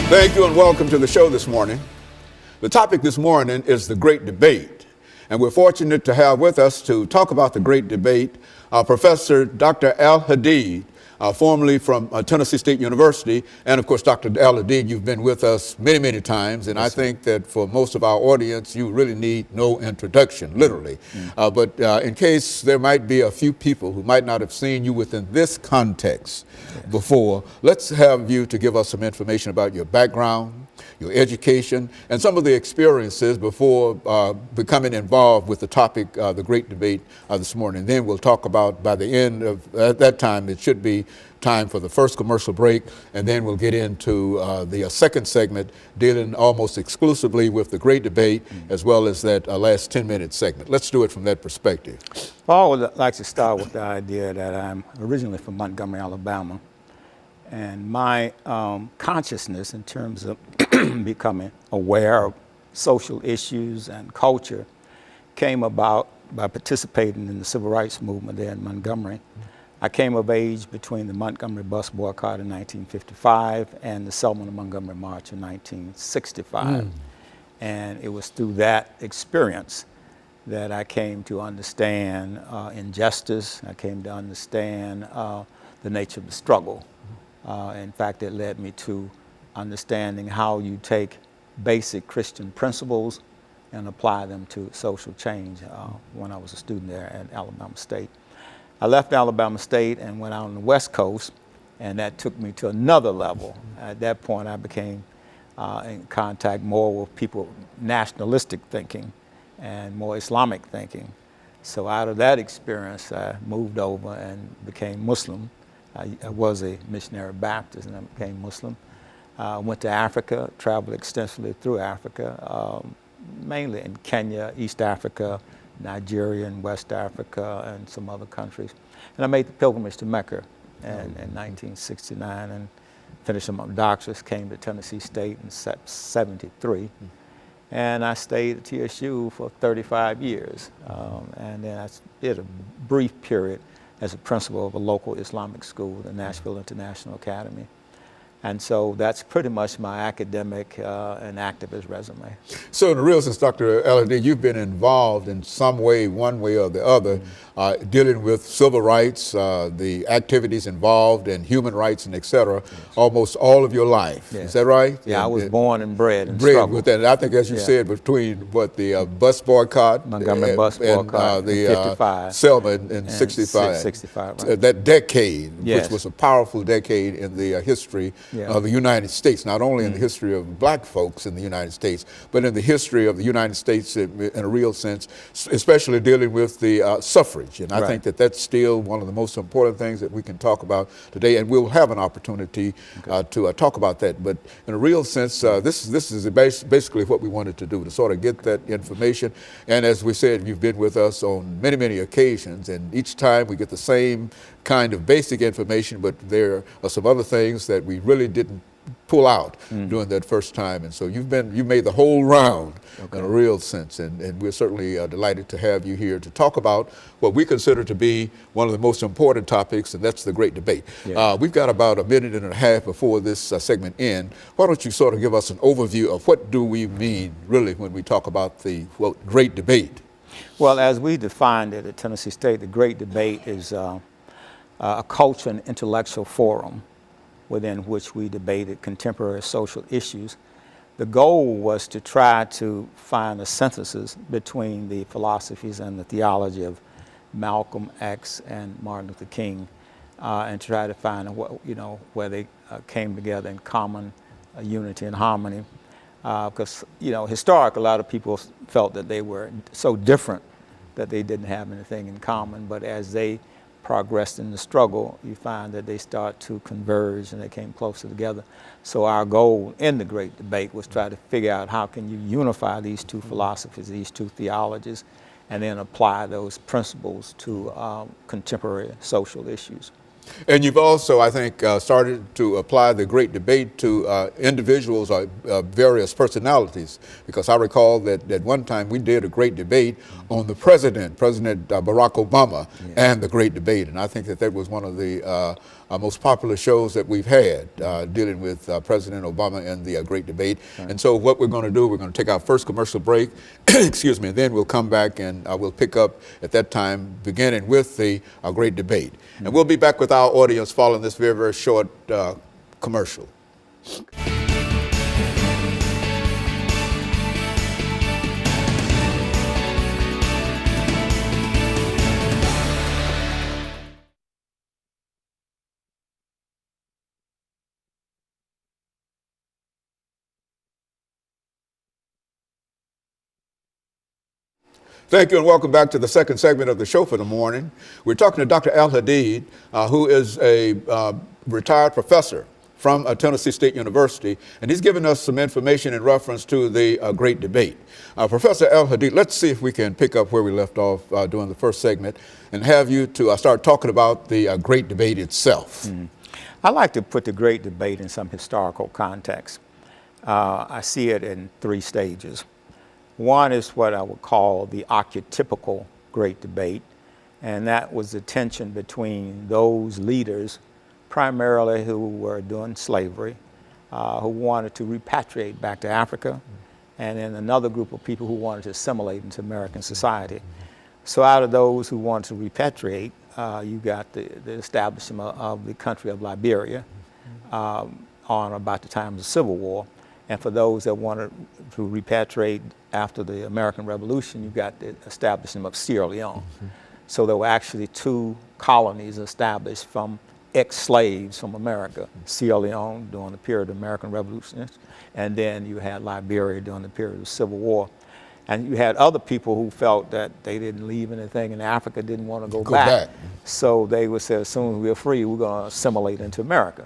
Thank you and welcome to the show this morning. The topic this morning is the Great Debate. And we're fortunate to have with us to talk about the Great Debate, Professor Dr. AAl-Hadid, formerly from Tennessee State University. And of course, Dr. AAl-Hadid, you've been with us many, many times. And I think that for most of our audience, you really need no introduction, literally. But in case there might be a few people who might not have seen you within this context before, let's have you to give us some information about your background, your education, and some of the experiences before becoming involved with the topic, the Great Debate this morning. Then we'll talk about, by the end of at that time, it should be time for the first commercial break, and then we'll get into the second segment dealing almost exclusively with the Great Debate, as well as that last 10-minute segment. Let's do it from that perspective. Well, I would like to start with the idea that I'm originally from Montgomery, Alabama, and my consciousness in terms of becoming aware of social issues and culture came about by participating in the civil rights movement there in Montgomery. I came of age between the Montgomery bus boycott in 1955 and the Selma to Montgomery March in 1965. And it was through that experience that I came to understand injustice. I came to understand the nature of the struggle. In fact, it led me to understanding how you take basic Christian principles and apply them to social change when I was a student there at Alabama State. I left Alabama State and went out on the West Coast, and that took me to another level. At that point, I became in contact more with people, nationalistic thinking and more Islamic thinking. So out of that experience, I moved over and became Muslim. I was a missionary Baptist and I became Muslim. Went to Africa, traveled extensively through Africa, mainly in Kenya, East Africa, Nigeria and West Africa and some other countries. And I made the pilgrimage to Mecca in 1969 and finished my doctorate, came to Tennessee State in 73. And I stayed at TSU for 35 years. And then I did a brief period as a principal of a local Islamic school, the Nashville International Academy. And so that's pretty much my academic and activist resume. So in the real sense, Dr. AAl-Hadid, you've been involved in some way, one way or the other, dealing with civil rights, the activities involved in human rights and et cetera, almost all of your life. Is that right? Yeah, I was born and bred and struggled with that. And I think, as you said, between what the bus boycott, Montgomery bus boycott, the 55, Selma in 65, 65, right. That decade, which was a powerful decade in the history of the United States, not only in the history of black folks in the United States, but in the history of the United States in a real sense, especially dealing with the suffrage. And I think that that's still one of the most important things that we can talk about today, and we'll have an opportunity to talk about that. But in a real sense, this is basically what we wanted to do, to sort of get that information. And as we said, you've been with us on many, many occasions, and each time we get the same kind of basic information, but there are some other things that we really didn't pull out during that first time. And so you made the whole round in a real sense. And we're certainly delighted to have you here to talk about what we consider to be one of the most important topics, and that's the Great Debate. We've got about a minute and a half before this segment ends. Why don't you sort of give us an overview of what do we mean really when we talk about the Great Debate? Well, as we defined it at Tennessee State, the Great Debate is a culture and intellectual forum within which we debated contemporary social issues. The goal was to try to find a synthesis between the philosophies and the theology of Malcolm X and Martin Luther King, and try to find where they came together in common unity and harmony. Because historically, a lot of people felt that they were so different that they didn't have anything in common, but as they progressed in the struggle, you find that they start to converge and they came closer together. So our goal in the Great Debate was try to figure out how can you unify these two philosophies, these two theologies, and then apply those principles to contemporary social issues. And you've also, I think, started to apply the Great Debate to individuals or various personalities, because I recall that at one time we did a great debate on the President Barack Obama, and the Great Debate. And I think that that was one of the most popular shows that we've had dealing with President Obama and the Great Debate. Right. And so what we're going to do, we're going to take our first commercial break, excuse me, and then we'll come back and we'll pick up at that time, beginning with the Great Debate. Mm-hmm. And we'll be back with our audience following this very, very short commercial. Thank you and welcome back to the second segment of the show for the morning. We're talking to Dr. Al-Hadid, who is a retired professor from Tennessee State University, and he's given us some information in reference to the Great Debate. Professor Al-Hadid, let's see if we can pick up where we left off during the first segment and have you to start talking about the Great Debate itself. Mm-hmm. I like to put the Great Debate in some historical context. I see it in three stages. One is what I would call the archetypical Great Debate, and that was the tension between those leaders, primarily who were doing slavery, who wanted to repatriate back to Africa, and then another group of people who wanted to assimilate into American society. So out of those who wanted to repatriate, you got the establishment of the country of Liberia on about the time of the Civil War. And for those that wanted to repatriate after the American Revolution, you got the establishment of Sierra Leone. Mm-hmm. So there were actually two colonies established from ex-slaves from America, Sierra Leone during the period of the American Revolution, and then you had Liberia during the period of the Civil War. And you had other people who felt that they didn't leave anything in Africa, didn't want to go back. So they would say, as soon as we're free, we're going to assimilate into America.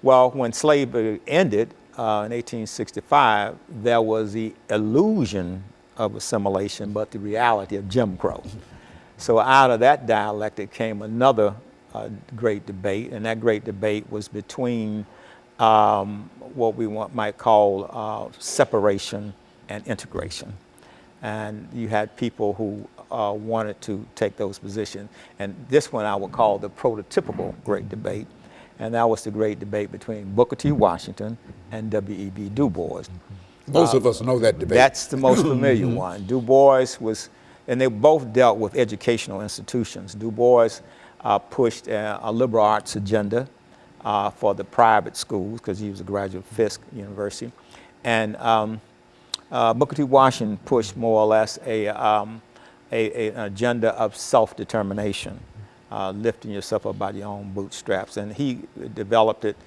Well, when slavery ended, in 1865, there was the illusion of assimilation, but the reality of Jim Crow. So out of that dialectic came another great debate, and that great debate was between what we might call separation and integration. And you had people who wanted to take those positions. And this one I would call the prototypical great debate. And that was the great debate between Booker T. Washington and W.E.B. Du Bois. Most of us know that debate. That's the most familiar one. Du Bois was, and they both dealt with educational institutions. Du Bois pushed a liberal arts agenda for the private schools, because he was a graduate of Fisk University. And Booker T. Washington pushed more or less an agenda of self-determination. Lifting yourself up by your own bootstraps. And he developed it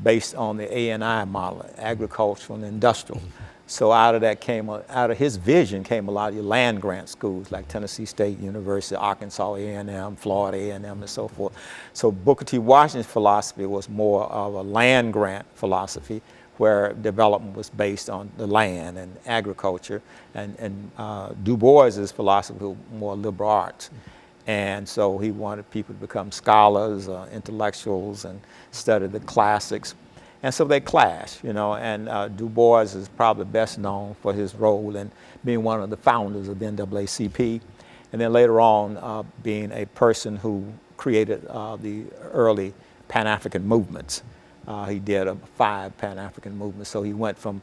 based on the A&I model, agricultural and industrial. So out of that came, out of his vision came a lot of your land grant schools like Tennessee State University, Arkansas A&M, Florida A&M, and so forth. So Booker T. Washington's philosophy was more of a land grant philosophy, where development was based on the land and agriculture, and Du Bois's philosophy was more liberal arts. And so he wanted people to become scholars, intellectuals, and study the classics. And so they clashed, you know, and Du Bois is probably best known for his role in being one of the founders of the NAACP, and then later on being a person who created the early Pan-African movements. He did 5 Pan-African movements, so he went from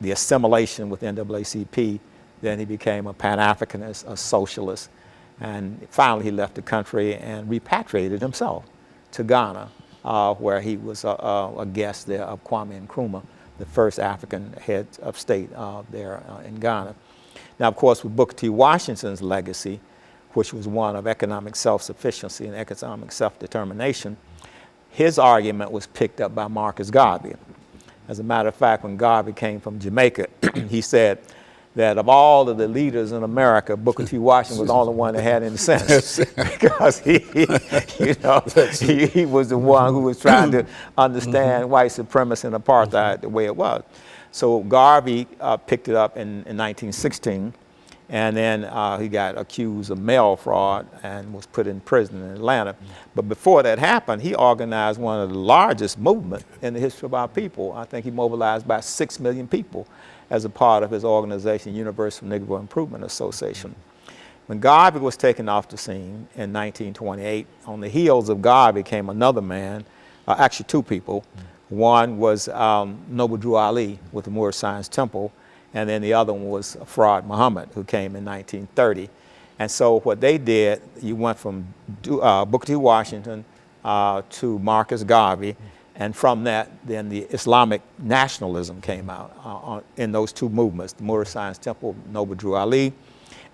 the assimilation with NAACP, then he became a Pan-Africanist, a socialist, and finally he left the country and repatriated himself to Ghana, where he was a guest there of Kwame Nkrumah, the first African head of state there in Ghana. Now, of course, with Booker T. Washington's legacy, which was one of economic self-sufficiency and economic self-determination, his argument was picked up by Marcus Garvey. As a matter of fact, when Garvey came from Jamaica, he said that of all of the leaders in America, Booker T. Washington was the only one that had any sense, because he was the one who was trying to understand white supremacy and apartheid the way it was. So Garvey picked it up in 1916, and then he got accused of mail fraud and was put in prison in Atlanta. But before that happened, he organized one of the largest movements in the history of our people. I think he mobilized about 6 million people as a part of his organization, Universal Negro Improvement Association. When Garvey was taken off the scene in 1928, on the heels of Garvey came another man actually two people. One was Noble Drew Ali with the Moorish Science Temple, and then the other one was Farad Muhammad, who came in 1930. And so what they did, you went from Booker T. Washington to Marcus Garvey, and from that, then the Islamic nationalism came out in those two movements, the Moorish Science Temple, Noble Drew Ali,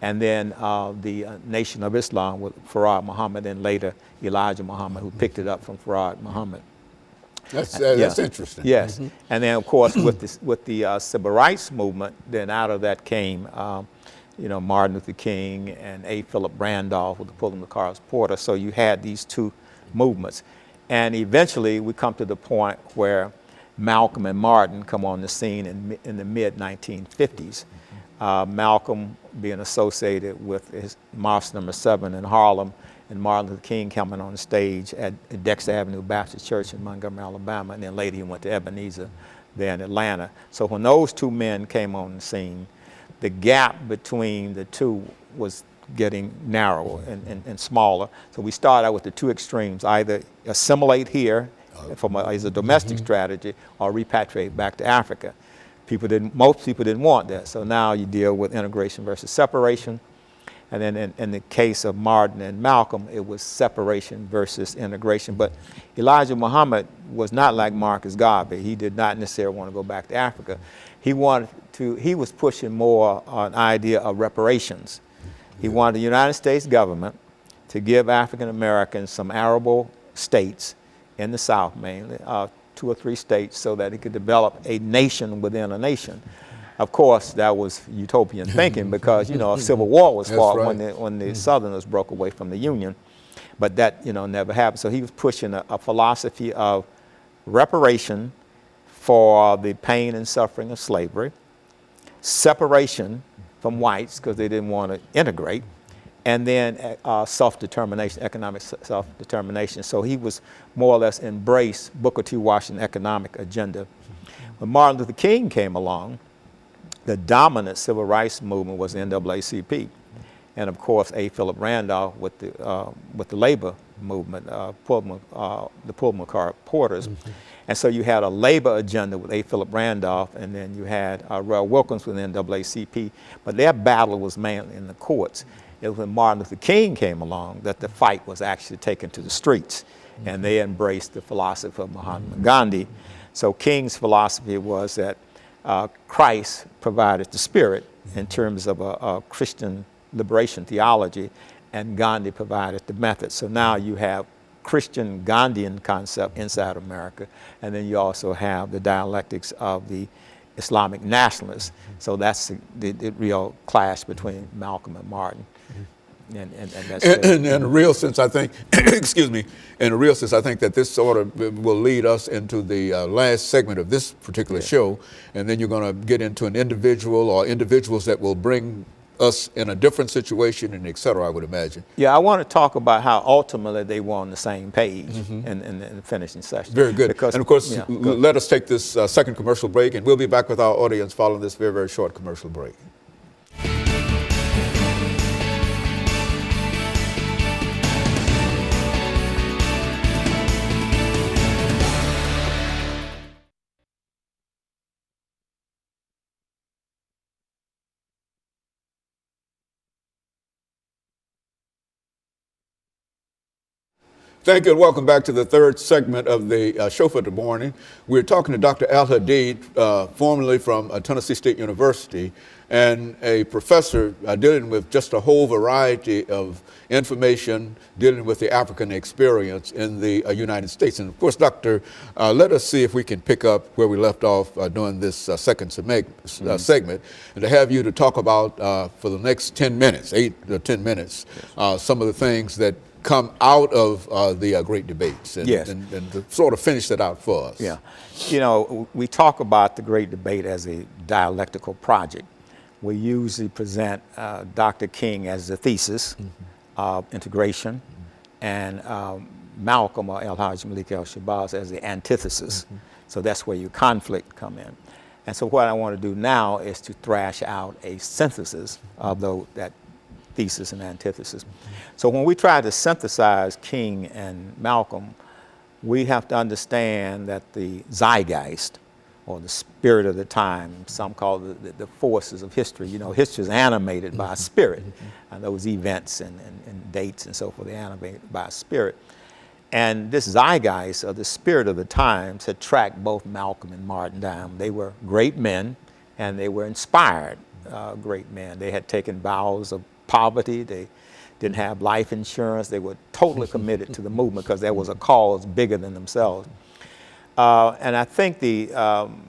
and then the Nation of Islam with Farad Muhammad, and later Elijah Muhammad, who picked it up from Farad Muhammad. That's interesting. Yes, and then of course with the civil rights movement, then out of that came, you know, Martin Luther King and A. Philip Randolph with the Pulling the Cars Porter. So you had these two movements, and eventually we come to the point where Malcolm and Martin come on the scene in the mid 1950s. Malcolm being associated with his Mosque No. 7 in Harlem, and Martin Luther King coming on the stage at Dexter Avenue Baptist Church in Montgomery, Alabama, and then later he went to Ebenezer there in Atlanta. So when those two men came on the scene, the gap between the two was getting narrower and smaller. So we started out with the two extremes, either assimilate here as a domestic strategy or repatriate back to Africa. Most people didn't want that. So now you deal with integration versus separation. And then in the case of Martin and Malcolm, it was separation versus integration. But Elijah Muhammad was not like Marcus Garvey. He did not necessarily want to go back to Africa. He was pushing more an idea of reparations. He wanted the United States government to give African Americans some arable states in the South mainly, 2 or 3 states, so that it could develop a nation within a nation. Of course, that was utopian thinking because, you know, a civil war was fought when the Southerners broke away from the Union, but that, you know, never happened. So he was pushing a philosophy of reparation for the pain and suffering of slavery, separation from whites because they didn't want to integrate, and then self-determination, economic self-determination. So he was more or less embraced Booker T. Washington economic agenda. When Martin Luther King came along, the dominant civil rights movement was the NAACP, and of course A. Philip Randolph with the labor movement, the Pullman Car Porters. And so you had a labor agenda with A. Philip Randolph, and then you had Rel Wilkins with the NAACP, but their battle was mainly in the courts. It was when Martin Luther King came along that the fight was actually taken to the streets, and they embraced the philosophy of Mahatma Gandhi. So King's philosophy was that Christ provided the spirit in terms of a Christian liberation theology, and Gandhi provided the method. So now you have Christian Gandhian concept inside America, and then you also have the dialectics of the Islamic nationalists. So that's the real clash between Malcolm and Martin. And that's in a real sense, I think, excuse me, in a real sense, I think that this sort of will lead us into the last segment of this particular show, and then you're going to get into an individual or individuals that will bring us in a different situation, and et cetera, I would imagine. Yeah, I want to talk about how ultimately they were on the same page in the finishing session. Very good. Because, and of course, let us take this second commercial break, and we'll be back with our audience following this very, very short commercial break. Thank you and welcome back to the third segment of the show for the morning. We're talking to Dr. AAl-Hadid, formerly from Tennessee State University, and a professor dealing with just a whole variety of information dealing with the African experience in the United States. And of course, Doctor, let us see if we can pick up where we left off during this second segment, and to have you to talk about for the next 10 minutes, 8 to 10 minutes, some of the things that come out of the great debates, and to sort of finish that out for us. Yeah, you know, we talk about the great debate as a dialectical project. We usually present Dr. King as the thesis of integration, and Malcolm or El-Hajj Malik El-Shabazz as the antithesis. So that's where your conflict come in. And so what I want to do now is to thrash out a synthesis of that thesis and antithesis. So when we try to synthesize King and Malcolm, we have to understand that the zeitgeist, or the spirit of the time, some call it the forces of history. You know, history is animated by a spirit. And those events and dates and so forth are animated by a spirit. And this zeitgeist, or the spirit of the times, had tracked both Malcolm and Martin down. They were great men, and they were inspired great men. They had taken vows of poverty. They didn't have life insurance. They were totally committed to the movement because there was a cause bigger than themselves. And I think the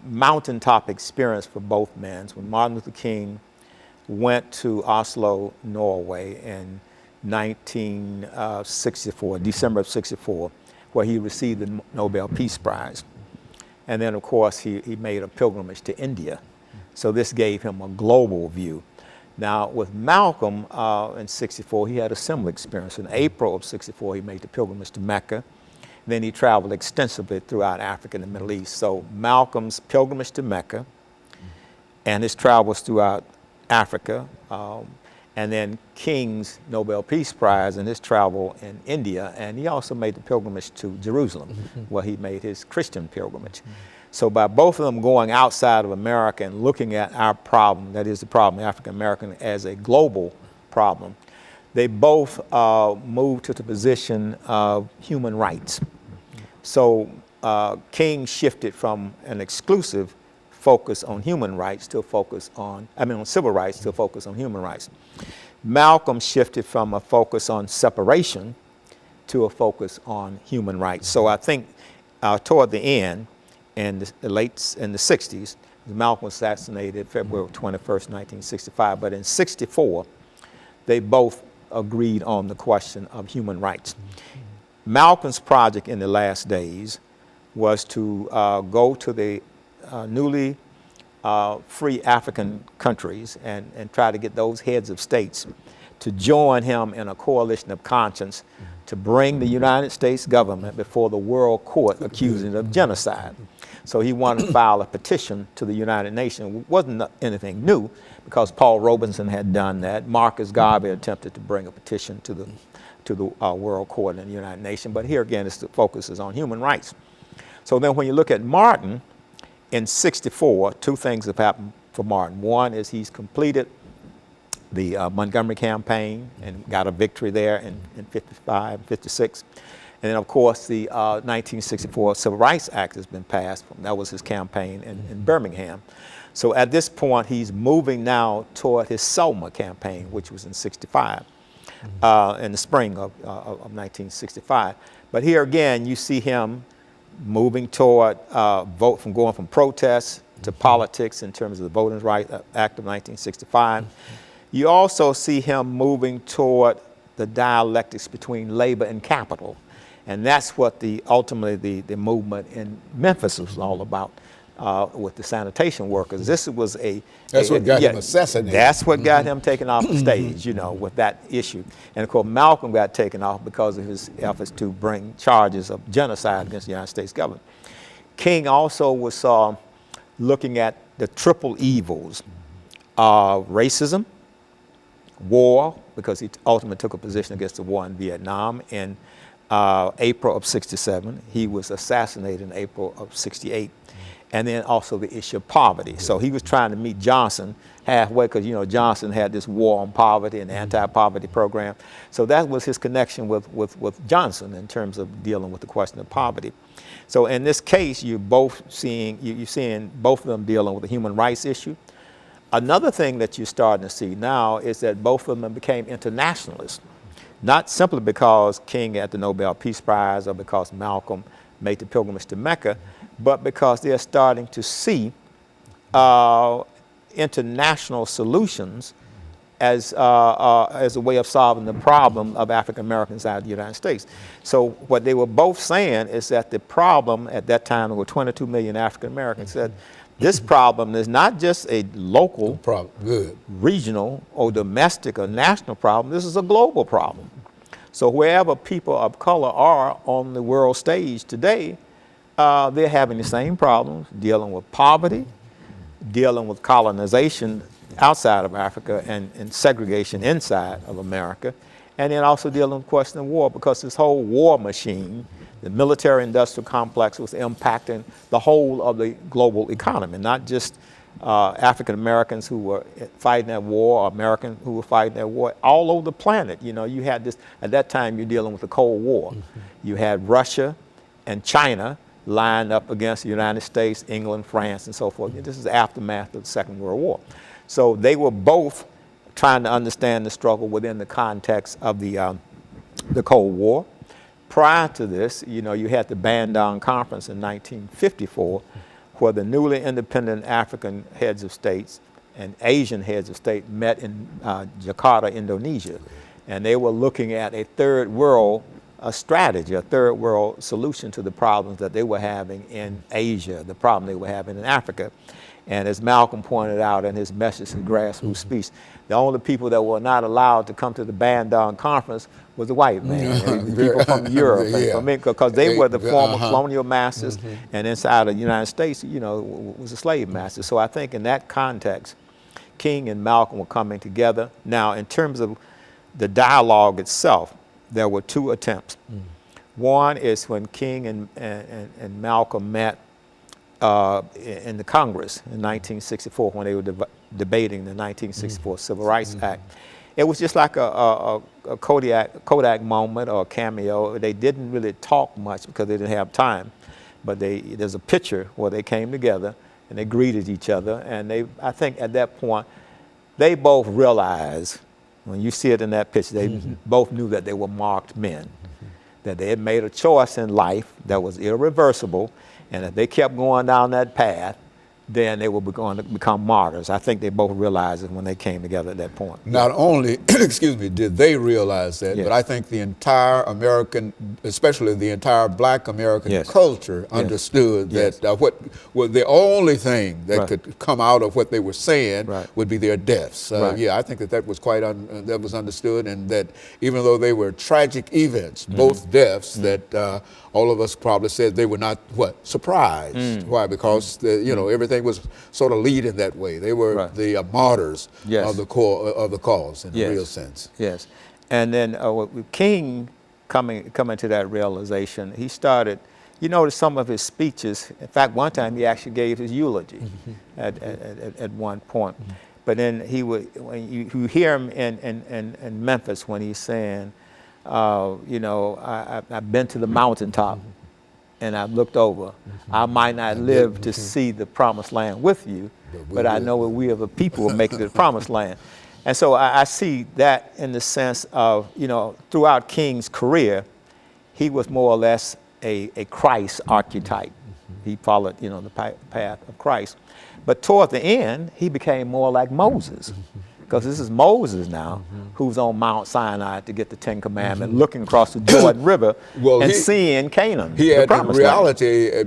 mountaintop experience for both men, when Martin Luther King went to Oslo, Norway in 1964, December of 64, where he received the Nobel Peace Prize. And then, of course, he made a pilgrimage to India. So this gave him a global view. Now, with Malcolm in 64, he had a similar experience. In April of 64, he made the pilgrimage to Mecca. Then he traveled extensively throughout Africa and the Middle East. So Malcolm's pilgrimage to Mecca and his travels throughout Africa, and then King's Nobel Peace Prize and his travel in India. And he also made the pilgrimage to Jerusalem, where he made his Christian pilgrimage. So by both of them going outside of America and looking at our problem, that is the problem, African American, as a global problem, they both moved to the position of human rights. So King shifted from an exclusive focus on human rights to a focus on, on civil rights to a focus on human rights. Malcolm shifted from a focus on separation to a focus on human rights. So I think toward the end, in the 60s, Malcolm was assassinated February 21st, 1965, but in 64, they both agreed on the question of human rights. Malcolm's project in the last days was to go to the newly free African countries and try to get those heads of states to join him in a coalition of conscience to bring the United States government before the World Court accusing it of genocide. So he wanted to file a petition to the United Nations. It wasn't anything new because Paul Robeson had done that. Marcus Garvey attempted to bring a petition to the World Court in the United Nations. But here again, the focus is on human rights. So then when you look at Martin, in 64, two things have happened for Martin. One is he's completed the Montgomery campaign and got a victory there in 55, 56. And then, of course, the 1964 Civil Rights Act has been passed. That was his campaign in Birmingham. So at this point, he's moving now toward his Selma campaign, which was in 65, in the spring of 1965. But here again, you see him moving toward going from protests to politics in terms of the Voting Rights Act of 1965. You also see him moving toward the dialectics between labor and capital. And that's what ultimately the movement in Memphis was all about with the sanitation workers. This was That's what got him assassinated. That's what got him taken off the stage, with that issue. And of course, Malcolm got taken off because of his efforts to bring charges of genocide against the United States government. King also was looking at the triple evils of racism, war, because he ultimately took a position against the war in Vietnam in April of 67. He was assassinated in April of 68. And then also the issue of poverty. So he was trying to meet Johnson halfway because, Johnson had this war on poverty and the anti-poverty program. So that was his connection with Johnson in terms of dealing with the question of poverty. So in this case, you're seeing both of them dealing with the human rights issue. Another thing that you're starting to see now is that both of them became internationalists. Not simply because King had the Nobel Peace Prize or because Malcolm made the pilgrimage to Mecca, but because they're starting to see international solutions as a way of solving the problem of African Americans out of the United States. So what they were both saying is that the problem at that time, there were 22 million African Americans, said this problem is not just a local, regional, or domestic or national problem. This is a global problem. So wherever people of color are on the world stage today, they're having the same problems, dealing with poverty, dealing with colonization outside of Africa and segregation inside of America, and then also dealing with the question of war, because this whole war machine, the military-industrial complex, was impacting the whole of the global economy, not just African Americans who were fighting that war, or Americans who were fighting that war, all over the planet. You know, you had this, at that time you're dealing with the Cold War. You had Russia and China lined up against the United States, England, France, and so forth. This is the aftermath of the Second World War. So they were both trying to understand the struggle within the context of the Cold War. Prior to this, you know, you had the Bandung Conference in 1954, where the newly independent African heads of states and Asian heads of state met in Jakarta, Indonesia. And they were looking at a third world strategy, a third world solution to the problems that they were having in Asia, the problem they were having in Africa. And as Malcolm pointed out in his message, his grassroots speech, the only people that were not allowed to come to the Bandung Conference was the white man, people from Europe, because they were the former colonial masters, and inside of the United States, you know, was a slave master. So I think in that context, King and Malcolm were coming together. Now, in terms of the dialogue itself, there were two attempts. One is when King and Malcolm met in the Congress in 1964, when they were debating the 1964 Civil Rights Act. It was just like a Kodak moment or a cameo. They didn't really talk much because they didn't have time, but there's a picture where they came together and they greeted each other, and I think at that point, they both realized, when you see it in that picture, they both knew that they were marked men, that they had made a choice in life that was irreversible, and if they kept going down that path, then they were going to become martyrs. I think they both realized it when they came together at that point. Not only, excuse me, did they realize that, but I think the entire American, especially the entire black American culture understood that what was the only thing that could come out of what they were saying would be their deaths. Yeah, I think that was quite, that was understood, and that even though they were tragic events, both deaths, that all of us probably said they were not, surprised. Why? Because, you know, everything was sort of leading that way. They were the martyrs of the cause in a real sense. Yes, and then with King coming to that realization, he started. You notice some of his speeches. In fact, one time he actually gave his eulogy at one point. But then when you hear him in Memphis when he's saying, you know, I've been to the mountaintop. And I've looked over. I might not live to see the promised land with you, but I know that we are the people who make it to the promised land. And so I see that in the sense of, you know, throughout King's career, he was more or less a Christ archetype. He followed, you know, the path of Christ. But toward the end, he became more like Moses. Because this is Moses now, who's on Mount Sinai to get the Ten Commandments, looking across the Jordan River and seeing Canaan. He had in reality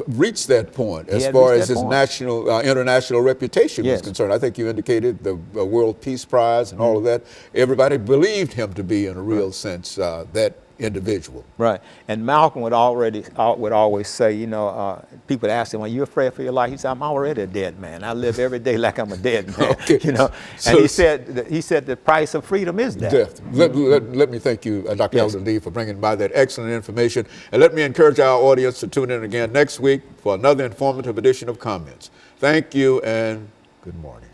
reached that point as far as his international reputation was concerned. I think you indicated the World Peace Prize and all of that. Everybody believed him to be, in a real sense, that individual. Right. And Malcolm would always say, you know, people would ask him, "Are you afraid for your life?" He said, "I'm already a dead man. I live every day like I'm a dead man." You know. And he said the price of freedom is death. Let me thank you, Dr. Al-Hadid, for bringing by that excellent information. And let me encourage our audience to tune in again next week for another informative edition of Comments. Thank you and good morning.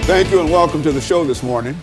Thank you and welcome to the show this morning.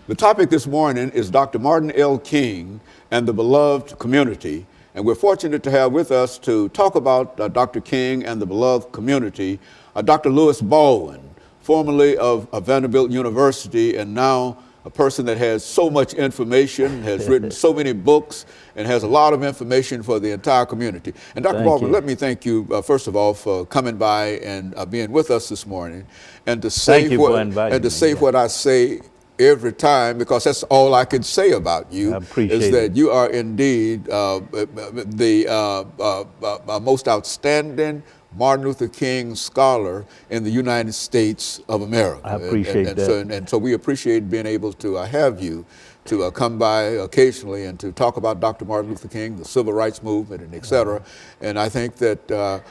The topic this morning is Dr. Martin L. King and the beloved community. And we're fortunate to have with us to talk about Dr. King and the beloved community, Dr. Lewis Baldwin, formerly of Vanderbilt University and now a person that has so much information, has written so many books, and has a lot of information for the entire community. And Dr. Baldwin, let me thank you, first of all, for coming by and being with us this morning, and to say what I say every time, because that's all I can say about you, is that you are indeed the most outstanding Martin Luther King scholar in the United States of America. I appreciate that. And so we appreciate being able to have you to come by occasionally and to talk about Dr. Martin Luther King, the civil rights movement, and et cetera. And I think that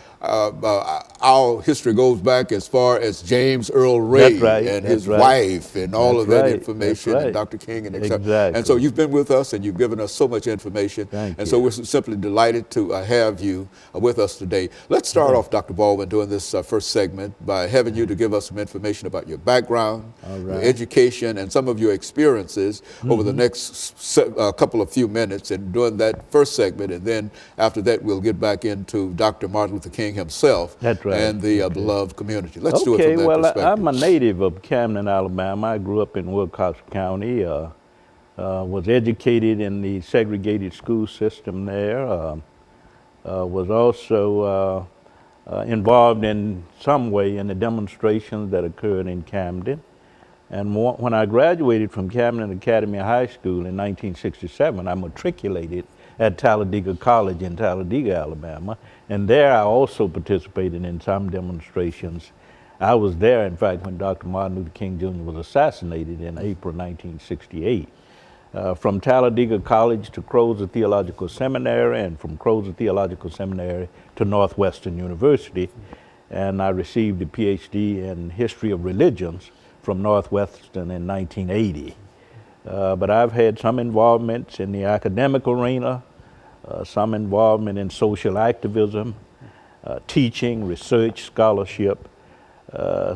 our history goes back as far as James Earl Ray and his wife and all of that information, and Dr. King and et cetera. And so you've been with us and you've given us so much information. So we're simply delighted to have you with us today. Let's start off, Dr. Baldwin, doing this first segment by having you to give us some information about your background, your education, and some of your experiences over the next couple of few minutes, and doing that first segment, and then after that we'll get back into Dr. Martin Luther King himself and the beloved community. Let's do it from that perspective. I'm a native of Camden, Alabama. I grew up in Wilcox County, was educated in the segregated school system there, was also involved in some way in the demonstrations that occurred in Camden. And when I graduated from Camden Academy High School in 1967, I matriculated at Talladega College in Talladega, Alabama. And there I also participated in some demonstrations. I was there, in fact, when Dr. Martin Luther King Jr. was assassinated in April 1968. From Talladega College to Crozer Theological Seminary, and from Crozer Theological Seminary to Northwestern University. And I received a PhD in History of Religions from Northwestern in 1980. But I've had some involvements in the academic arena, some involvement in social activism, teaching, research, scholarship.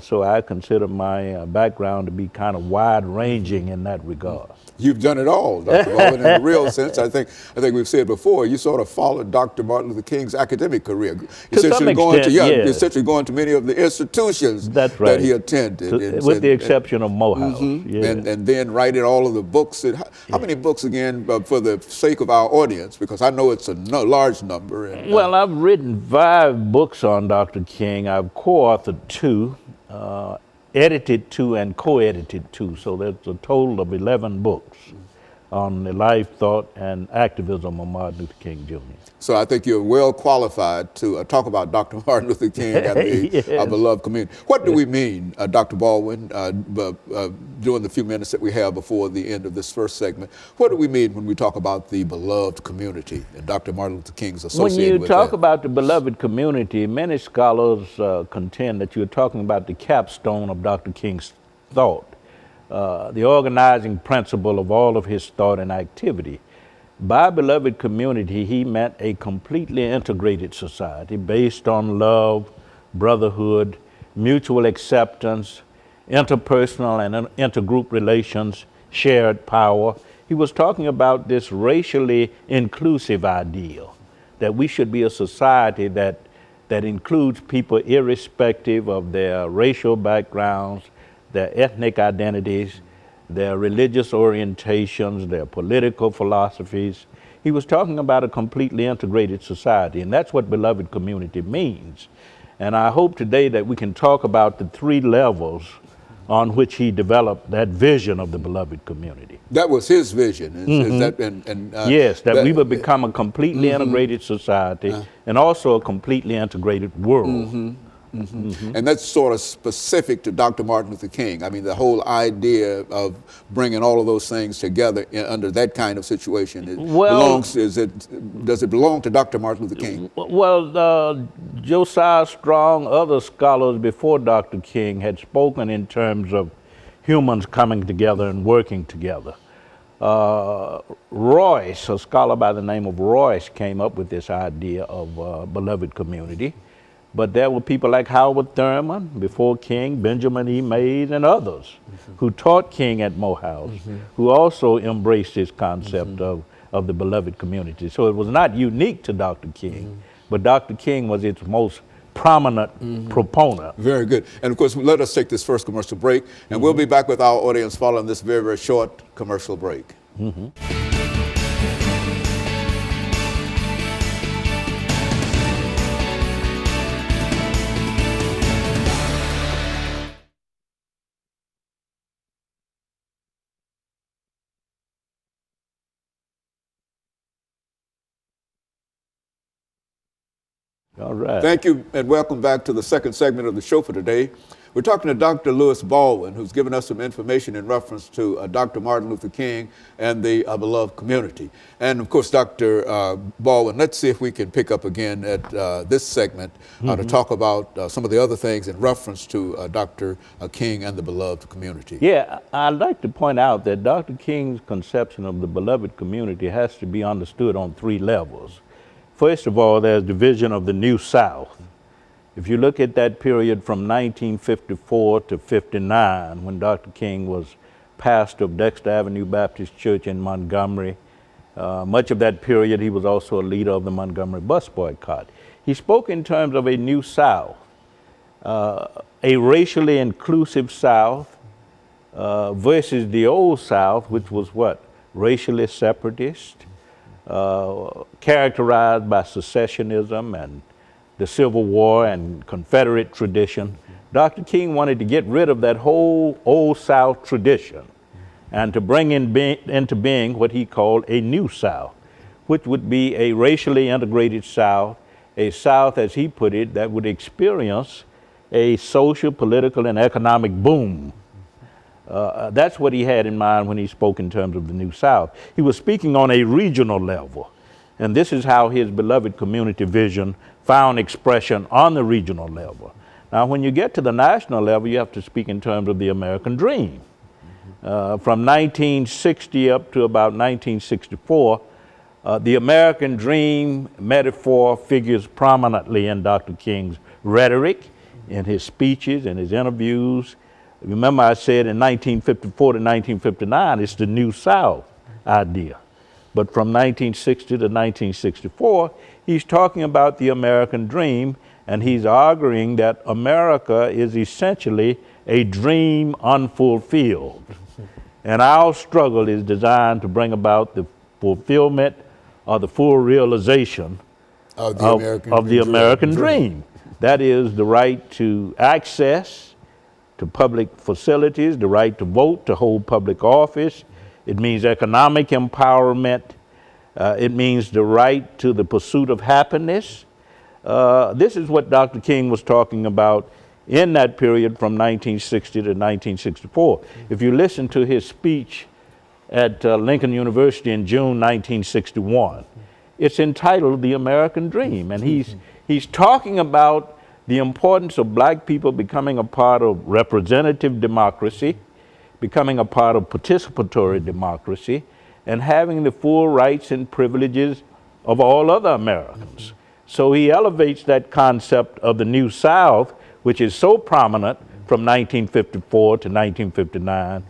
So I consider my background to be kind of wide-ranging in that regard. You've done it all, Dr. Baldwin, in a real sense. I think we've said before, you sort of followed Dr. Martin Luther King's academic career. Essentially going to many of the institutions that he attended. With the exception of Morehouse. And then writing all of the books. How many books, again, for the sake of our audience, because I know it's a large number. Well, I've written 5 books on Dr. King. I've co-authored 2. Edited 2 and co-edited 2, so there's a total of 11 books on the life, thought, and activism of Martin Luther King Jr. So I think you're well qualified to talk about Dr. Martin Luther King and the beloved community. What do we mean, Dr. Baldwin, during the few minutes that we have before the end of this first segment, what do we mean when we talk about the beloved community and Dr. Martin Luther King's associated with that? When you talk about the beloved community, many scholars contend that you're talking about the capstone of Dr. King's thought, the organizing principle of all of his thought and activity. By beloved community, he meant a completely integrated society based on love, brotherhood, mutual acceptance, interpersonal and intergroup relations, shared power. He was talking about this racially inclusive ideal, that we should be a society that includes people irrespective of their racial backgrounds, their ethnic identities, their religious orientations, their political philosophies. He was talking about a completely integrated society, and that's what beloved community means. And I hope today that we can talk about the 3 levels on which he developed that vision of the beloved community. That was his vision. Yes, that we would become a completely integrated society and also a completely integrated world. And that's sort of specific to Dr. Martin Luther King. I mean, the whole idea of bringing all of those things together under that kind of situation, does it belong to Dr. Martin Luther King? Well, Josiah Strong, other scholars before Dr. King had spoken in terms of humans coming together and working together. Royce, a scholar by the name of Royce, came up with this idea of beloved community. But there were people like Howard Thurman, before King, Benjamin E. Mays, and others who taught King at Morehouse, who also embraced this concept of the beloved community. So it was not unique to Dr. King, but Dr. King was its most prominent proponent. Very good. And of course, let us take this first commercial break, and we'll be back with our audience following this very, very short commercial break. All right. Thank you, and welcome back to the second segment of the show for today. We're talking to Dr. Lewis Baldwin, who's given us some information in reference to Dr. Martin Luther King and the beloved community. And of course, Dr. Baldwin, let's see if we can pick up again at this segment to talk about some of the other things in reference to Dr. King and the beloved community. Yeah, I'd like to point out that Dr. King's conception of the beloved community has to be understood on three levels. First of all, there's the vision of the New South. If you look at that period from 1954 to 59, when Dr. King was pastor of Dexter Avenue Baptist Church in Montgomery, much of that period he was also a leader of the Montgomery bus boycott. He spoke in terms of a New South, a racially inclusive South versus the Old South, which was what? Racially separatist, characterized by secessionism and the Civil War and Confederate tradition. Dr. King wanted to get rid of that whole Old South tradition and to bring into being what he called a New South, which would be a racially integrated South, a South, as he put it, that would experience a social, political, and economic boom. That's what he had in mind when he spoke in terms of the New South. He was speaking on a regional level, and this is how his beloved community vision found expression on the regional level. Now, when you get to the national level, you have to speak in terms of the American dream. From 1960 up to about 1964, the American dream metaphor figures prominently in Dr. King's rhetoric, in his speeches, in his interviews. Remember, I said in 1954 to 1959, it's the New South idea. But from 1960 to 1964, he's talking about the American dream, and he's arguing that America is essentially a dream unfulfilled. And our struggle is designed to bring about the fulfillment or the full realization of the American dream. That is the right to access to public facilities, the right to vote, to hold public office. It means economic empowerment. It means the right to the pursuit of happiness. This is what Dr. King was talking about in that period from 1960 to 1964. If you listen to his speech at Lincoln University in June 1961, it's entitled The American Dream, and he's talking about the importance of black people becoming a part of representative democracy, becoming a part of participatory democracy, and having the full rights and privileges of all other Americans. So he elevates that concept of the New South, which is so prominent from 1954 to 1959,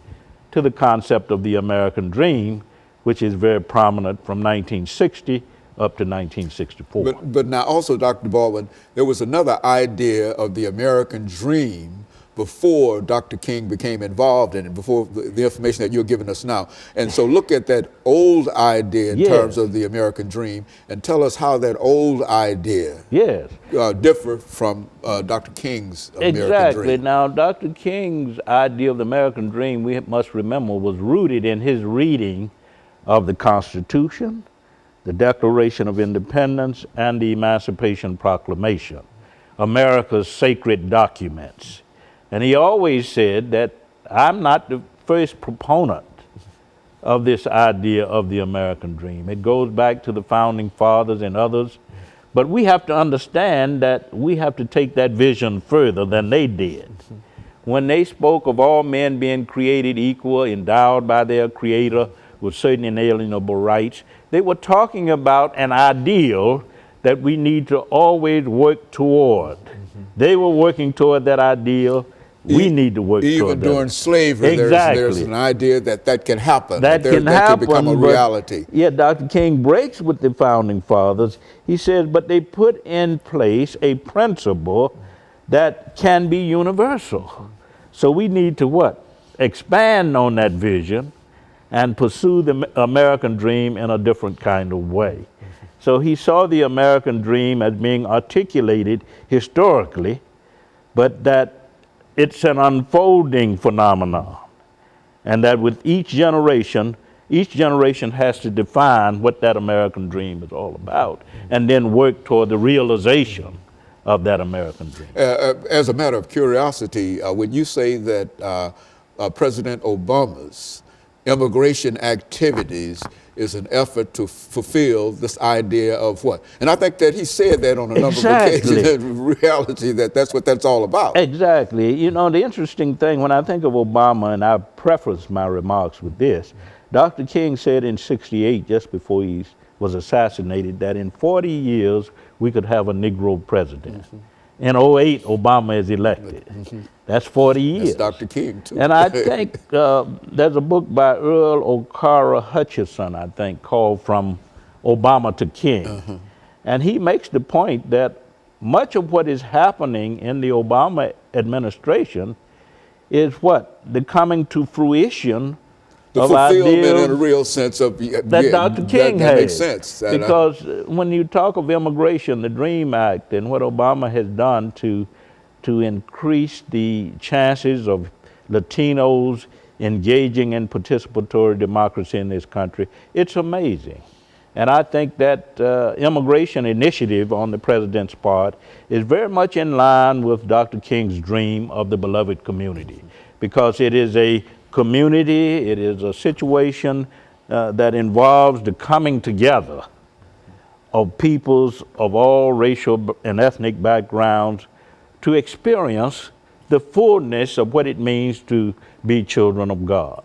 to the concept of the American dream, which is very prominent from 1960 up to 1964. But now also, Dr. Baldwin, there was another idea of the American dream before Dr. King became involved in it, before the information that you're giving us now. And so look at that old idea in terms of the American dream and tell us how that old idea differ from Dr. King's American dream. Exactly. Now, Dr. King's idea of the American dream, we must remember, was rooted in his reading of the Constitution, the Declaration of Independence, and the Emancipation Proclamation, America's sacred documents. And he always said that I'm not the first proponent of this idea of the American dream. It goes back to the founding fathers and others, but we have to understand that we have to take that vision further than they did. When they spoke of all men being created equal, endowed by their Creator with certain inalienable rights, they were talking about an ideal that we need to always work toward. They were working toward that ideal. We need to work toward that. Even during slavery, there's an idea that can happen. That can happen, become a reality. Yeah, Dr. King breaks with the founding fathers. He says, but they put in place a principle that can be universal. So we need to what? Expand on that vision and pursue the American dream in a different kind of way. So he saw the American dream as being articulated historically, but that it's an unfolding phenomenon, and that with each generation has to define what that American dream is all about, and then work toward the realization of that American dream. As a matter of curiosity, when you say that President Obama's immigration activities is an effort to fulfill this idea of what? And I think that he said that on a number of occasions, in reality, that's what that's all about. Exactly. You know, the interesting thing, when I think of Obama, and I preface my remarks with this, Dr. King said in '68, just before he was assassinated, that in 40 years, we could have a Negro president. In '08, Obama is elected. That's 40 years. That's Dr. King, too. And I think there's a book by Earl O'Cara Hutchison, I think, called From Obama to King. And he makes the point that much of what is happening in the Obama administration is what? The coming to fruition the of fulfillment ideals in a real sense of that Dr. King that had. Makes sense. Because when you talk of immigration, the DREAM Act, and what Obama has done to increase the chances of Latinos engaging in participatory democracy in this country, it's amazing. And I think that immigration initiative on the president's part is very much in line with Dr. King's dream of the beloved community, because it is a community, it is a situation that involves the coming together of peoples of all racial and ethnic backgrounds to experience the fullness of what it means to be children of God.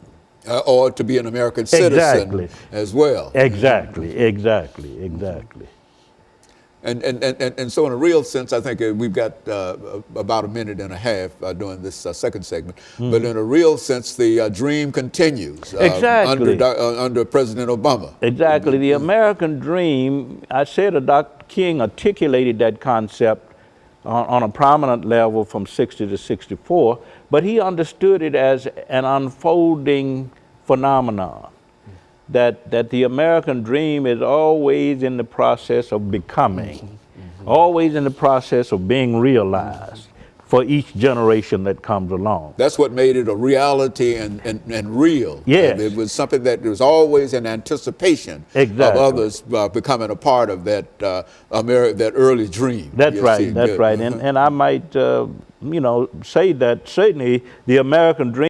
Or to be an American citizen as well. Exactly. And so in a real sense, I think we've got about a minute and a half during this second segment. But in a real sense, the dream continues under President Obama. Exactly. The American dream, I said Dr. King articulated that concept on a prominent level from '60 to '64, but he understood it as an unfolding phenomenon. That the American dream is always in the process of becoming, always in the process of being realized for each generation that comes along. That's what made it a reality and real. Yes. It was something that was always in anticipation of others becoming a part of that that early dream. That's right, that's right. And I might, say that certainly the American dream